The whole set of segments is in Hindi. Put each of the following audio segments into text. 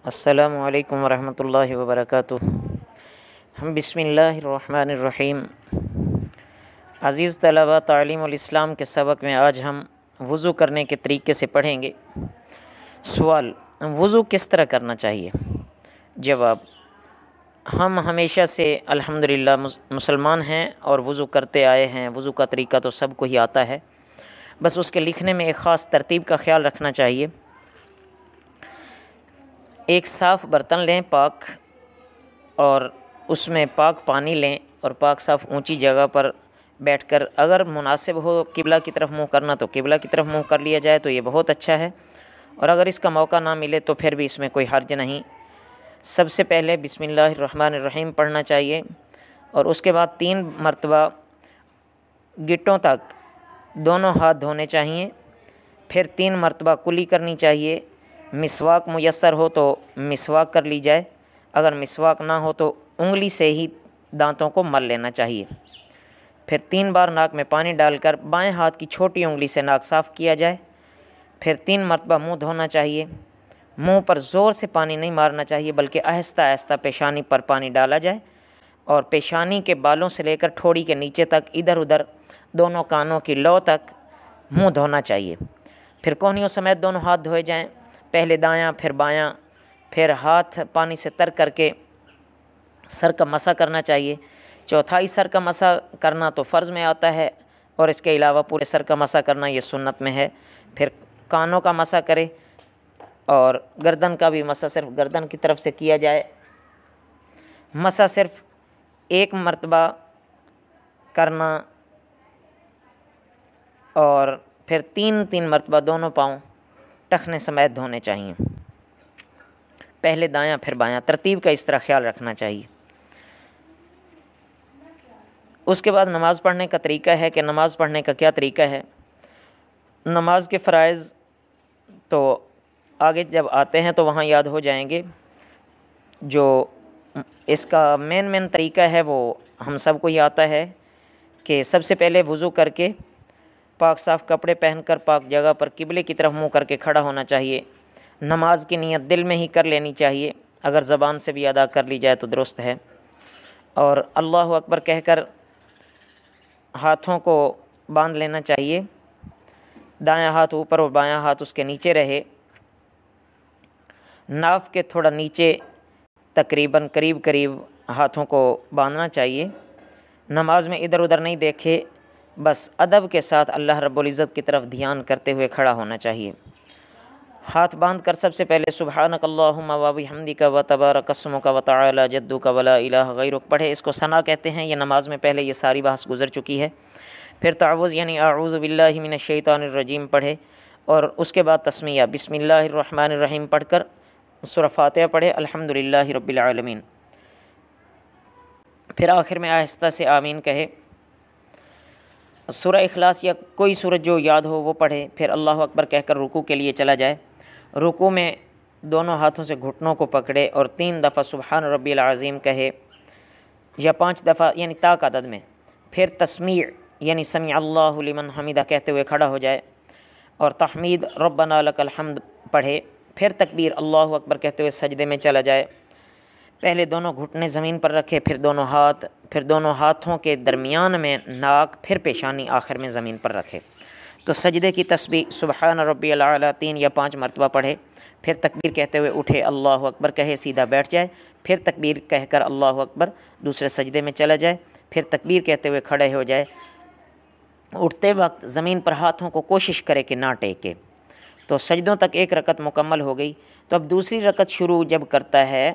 अस्सलामु अलैकुम वरहमतुल्लाहि वबरकातुहू। हम बिस्मिल्लाहिर्रहमानिर्रहीम। अज़ीज़ तलबा, तालीमुल इस्लाम के सबक में आज हम वज़ू करने के तरीके से पढ़ेंगे। सवाल, वज़ू किस तरह करना चाहिए? जवाब, हम हमेशा से अल्हम्दुलिल्लाह मुसलमान हैं और वज़ू करते आए हैं। वज़ू का तरीका तो सबको ही आता है, बस उसके लिखने में एक ख़ास तरतीब का ख्याल रखना चाहिए। एक साफ़ बर्तन लें पाक, और उसमें पाक पानी लें और पाक साफ़ ऊंची जगह पर बैठकर, अगर मुनासिब हो किबला की तरफ मुँह करना तो किबला की तरफ मुँह कर लिया जाए तो ये बहुत अच्छा है, और अगर इसका मौका ना मिले तो फिर भी इसमें कोई हर्ज नहीं। सबसे पहले बिस्मिल्लाहिर्रहमानिर्रहीम पढ़ना चाहिए और उसके बाद 3 मरतबा गिट्टों तक दोनों हाथ धोने चाहिए। फिर 3 मरतबा कुली करनी चाहिए। मिसवाक मुयस्सर हो तो मिसवाक कर ली जाए, अगर मिसवाक ना हो तो उंगली से ही दांतों को मल लेना चाहिए। फिर 3 बार नाक में पानी डालकर बाएं हाथ की छोटी उंगली से नाक साफ़ किया जाए। फिर 3 मरतबा मुंह धोना चाहिए। मुंह पर ज़ोर से पानी नहीं मारना चाहिए, बल्कि आहिस्ता आहिस्ता पेशानी पर पानी डाला जाए और पेशानी के बालों से लेकर ठोड़ी के नीचे तक, इधर उधर दोनों कानों की लौ तक मुंह धोना चाहिए। फिर कोहनियों समेत दोनों हाथ धोए जाएं, पहले दायां फिर बायां। फिर हाथ पानी से तर करके सर का मसा करना चाहिए। चौथाई सर का मसा करना तो फ़र्ज़ में आता है, और इसके अलावा पूरे सर का मसा करना ये सुन्नत में है। फिर कानों का मसा करे और गर्दन का भी मसा सिर्फ गर्दन की तरफ से किया जाए। मसा सिर्फ 1 मरतबा करना, और फिर 3 मरतबा दोनों पाँव टखने समेत धोने चाहिए। पहले दायां फिर बायां, तरतीब का इस तरह ख्याल रखना चाहिए। उसके बाद नमाज़ पढ़ने का तरीका है कि नमाज़ पढ़ने का क्या तरीका है। नमाज के फ़राइज़ तो आगे जब आते हैं तो वहाँ याद हो जाएंगे। जो इसका मेन तरीका है वो हम सबको ही आता है कि सबसे पहले वज़ू करके पाक साफ़ कपड़े पहनकर पाक जगह पर किबले की तरफ मुँह करके खड़ा होना चाहिए। नमाज की नीयत दिल में ही कर लेनी चाहिए, अगर ज़बान से भी अदा कर ली जाए तो दुरुस्त है। और अल्लाहु अकबर कहकर हाथों को बांध लेना चाहिए। दायां हाथ ऊपर और बायां हाथ उसके नीचे रहे। नाफ के थोड़ा नीचे तकरीबन करीब हाथों को बांधना चाहिए। नमाज में इधर उधर नहीं देखे, बस अदब के साथ अल्लाह रब्बुल इज़्ज़त की तरफ ध्यान करते हुए खड़ा होना चाहिए। हाथ बांध कर सबसे पहले सुब्हानक अल्लाहुम्मा व बिहम्दिका व तबारक अस्मुका व तआला जद्दुका व ला इलाहा गैरुक पढ़े। इसको सना कहते हैं। ये नमाज में पहले ये सारी बहस गुजर चुकी है। फिर तअव्वुज़ यानी अऊज़ु बिल्लाहि मिनश शैतानिर रजीम पढ़े, और उसके बाद तस्मिया बिस्मिल्लाहिर्रहमानिर्रहीम पढ़कर सूरह फातिहा पढ़े, अल्हम्दुलिल्लाहि रब्बिल आलमीन। फिर आखिर में आहिस्ता से आमीन कहे। सूरह इखलास या कोई सूरत जो याद हो वो पढ़े। फिर अल्लाहु अकबर कहकर रुकू के लिए चला जाए। रुकू में दोनों हाथों से घुटनों को पकड़े और 3 दफ़ा सुबहान रब्बिल अज़ीम कहे, या 5 दफ़ा यानी ताक अदद में। फिर तस्मीअ यानी समी अल्लाहु लिमन हमीदा कहते हुए खड़ा हो जाए और तहमीद रब्बना लकल हम्द पढ़े। फिर तकबीर अल्लाहु अकबर कहते हुए सजदे में चला जाए। पहले दोनों घुटने ज़मीन पर रखे, फिर दोनों हाथ, फिर दोनों हाथों के दरमियान में नाक, फिर पेशानी आखिर में ज़मीन पर रखे। तो सजदे की तस्बीह सुबहान रब्बियल आला 3 या 5 मरतबा पढ़े। फिर तकबीर कहते हुए उठे, अल्लाहु अकबर कहे, सीधा बैठ जाए। फिर तकबीर कहकर अल्लाहु अकबर दूसरे सजदे में चला जाए। फिर तकबीर कहते हुए खड़े हो जाए। उठते वक्त ज़मीन पर हाथों को कोशिश करे कि ना टेके। तो सजदों तक 1 रकत मुकम्मल हो गई। तो अब दूसरी रकत शुरू जब करता है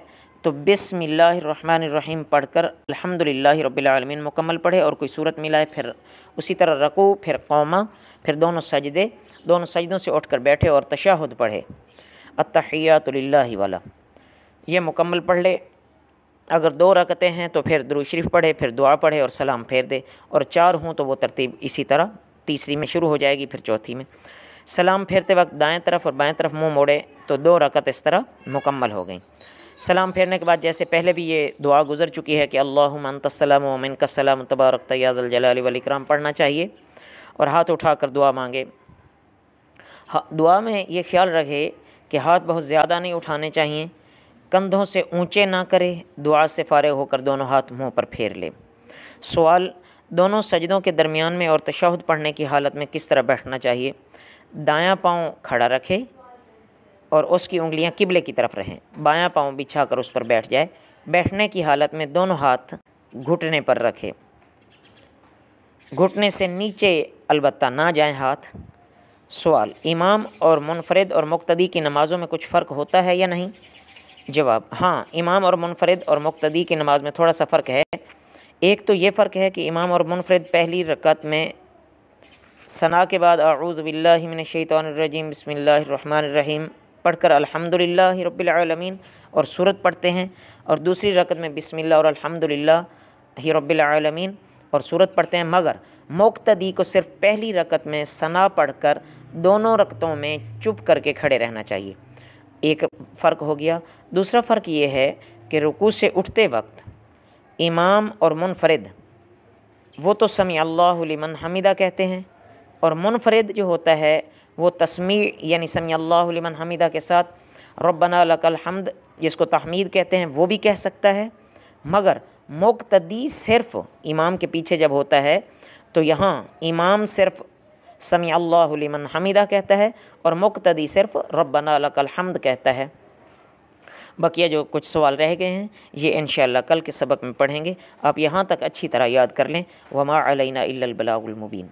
तो बिस्मिल्लाहिर्रहमानिर्रहीम पढ़कर अल्हम्दुलिल्लाहि रब्बिल आलमीन मुकम्मल पढ़े, और कोई सूरत मिलाए। फिर उसी तरह रकू, फिर कौमा, फिर दोनों सजदों से उठकर बैठे और तशहुद पढ़े, अत्तहियातु लिल्लाहि वाला। ये मुकम्मल पढ़ ले। अगर 2 रकतें हैं तो फिर दुरूद शरीफ पढ़े, फिर दुआ पढ़े और सलाम फेर दे। और 4 हों तो वो तरतीब इसी तरह तीसरी में शुरू हो जाएगी, फिर चौथी में। सलाम फेरते वक्त दाएँ तरफ और बाएँ तरफ मुँह मोड़े तो 2 रकत इस तरह मुकम्मल हो गई। सलाम फेरने के बाद जैसे पहले भी ये दुआ गुजर चुकी है कि अल्लाहुम्मा अंतस्सलाम व मिनकस्सलाम तबारकता या ज़ल जलाली वल इकराम पढ़ना चाहिए, और हाथ उठाकर दुआ मांगे। दुआ में ये ख्याल रखे कि हाथ बहुत ज़्यादा नहीं उठाने चाहिए, कंधों से ऊंचे ना करे, दुआ से फारिग होकर दोनों हाथ मुंह पर फेर ले। सवाल, दोनों सजदों के दरमियान में और तशहुद पढ़ने की हालत में किस तरह बैठना चाहिए? दायां पाँव खड़ा रखे और उसकी उंगलियां किबले की तरफ रहें, बायां पाँव बिछा कर उस पर बैठ जाए। बैठने की हालत में दोनों हाथ घुटने पर रखे, घुटने से नीचे अलबत्ता ना जाएं हाथ। सवाल, इमाम और मुनफरिद और मुक्तदी की नमाज़ों में कुछ फ़र्क होता है या नहीं? जवाब, हाँ, इमाम और मुनफरिद और मुक्तदी की नमाज़ में थोड़ा सा फ़र्क है। एक तो ये फ़र्क है कि इमाम और मुनफरिद पहली रकअत में सना के बाद अऊज़ु बिल्लाहि मिनश शैतानिर रजीम बिस्मिल्लाहिर रहमानिर रहीम पढ़कर अल्हम्दुलिल्लाहि रब्बिल आलमीन और सूरत पढ़ते हैं, और दूसरी रकअत में बिस्मिल्लाह और अल्हम्दुलिल्लाहि रब्बिल आलमीन और सूरत पढ़ते हैं। मगर मुक्तदी को सिर्फ पहली रकअत में सना पढ़कर दोनों रकतों में चुप करके खड़े रहना चाहिए। एक फ़र्क हो गया। दूसरा फ़र्क ये है कि रुकू से उठते वक्त इमाम और मुनफरिद वो तो समी अल्लाहु लिमन हमिदा कहते हैं, और मुनफरिद जो होता है वो तस्मी यानी समी अल्लाहु लिमन हमिदा के साथ रब्बना लकल हम्द जिसको तहमीद कहते हैं वो भी कह सकता है। मगर मुक्तदी सिर्फ इमाम के पीछे जब होता है तो यहाँ इमाम सिर्फ समी अल्लाहु लिमन हमिदा कहता है और मुक्तदी सिर्फ रब्बना लकल हम्द कहता है। बकिया जो कुछ सवाल रह गए हैं ये इंशाअल्लाह कल के सबक में पढ़ेंगे। आप यहाँ तक अच्छी तरह याद कर लें। वमा अलैना इल्लल बलागुल मुबीन।